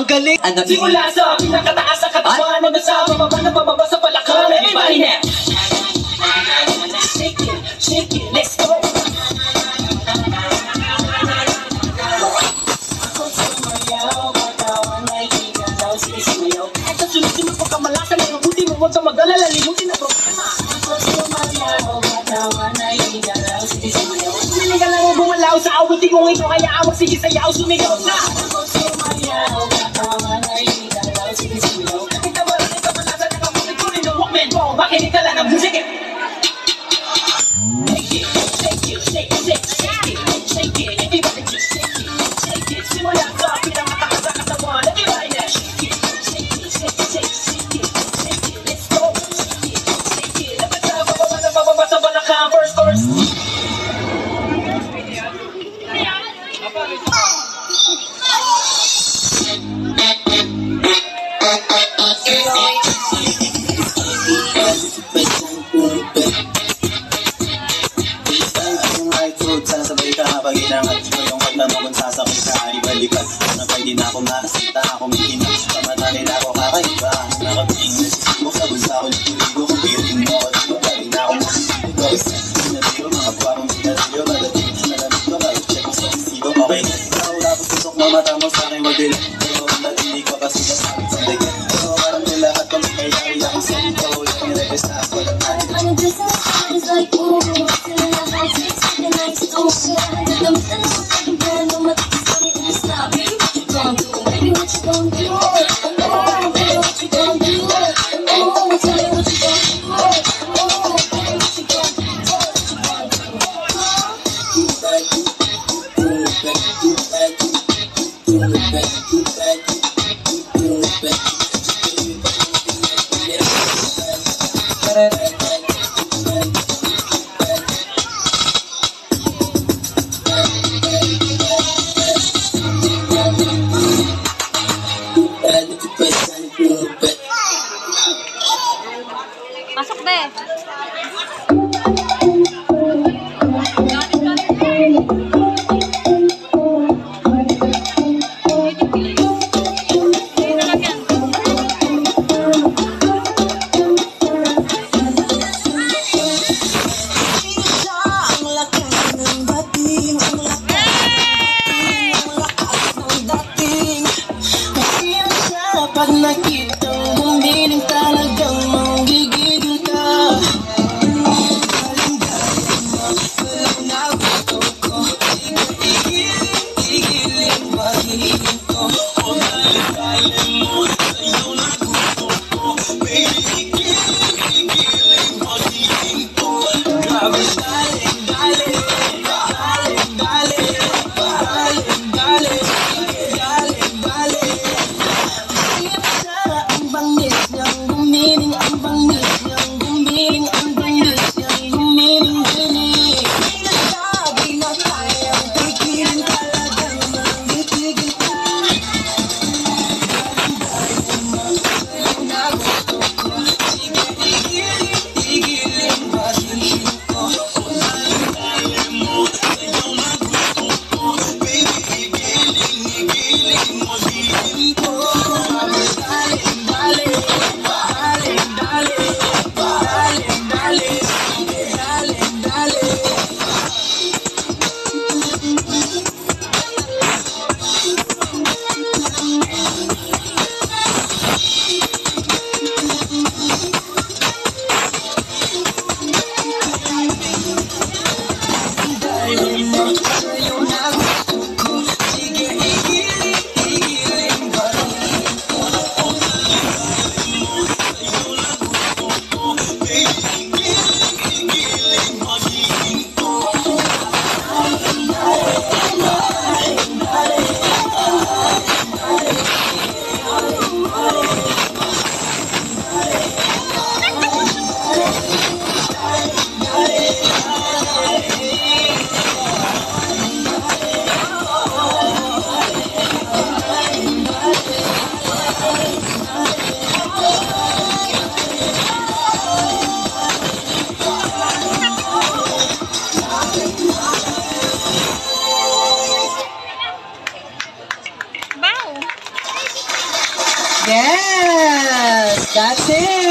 galing. Ano simula sa pinakataas sa katawan, hanggang sa mababa na pababa sa palakang. Everybody now. Shake it, shake it, let's go. Ito sunod-sunod pagkamalasan ng mabuti mo, huwag kang mag-alala, limutin na problema. Hindi ka lang bumalaw sa awitin kung ito kaya awag, sige sayaw, sumigaw na. Kita ba rin ito malasan ng mabuti ko rin ng walkman mo, makinig ka lang ng music. Shake it, shake it, shake it, shake it, shake it, everybody just shake it, shake it. Simula sa pinamatakas sa katawan, everybody now shake it, shake it, shake it, shake it, shake it, shake it, let's go, shake it, shake it. Dapat sa bababa sa balakang, first verse. Sasabay ka habang inangat ko yung paglamang kung sasakay ka. Ibalikan na pwede na ako makasita. Ako may inas, pamata nila ako kakaiba. Nakapiling na sisibok sa bulsa ko. Ligo kung pirin mo ako. Dito galing na ako masisibok. Gawis na sinadiro, mga parang sinadiro. Madating na lamit ko kahit check ko sa sisibok. Okay, ikaw tapos tusok na mata mo sa akin wag din. Pero ba't hindi ko kasi nasabit sa dagan. Pero parang din lahat kami may yari ako sa ito. Yung repes na ako lang natin. It's like, ooh, feeling like I taste the nice oh shit. The middle of the brand new what you tell me to stop. Baby, what you gon' do? Baby, what you gon' do? Oh, baby, what you gon' do? Oh, tell me what you gon' do? Oh, baby, what you gon' do? What you gon' do? Do it back, do it back, do it back, do it back, do it back, do it back. Pasok be. Pag nakita mo, hindi talagang manggigigil ka. Yes! That's it!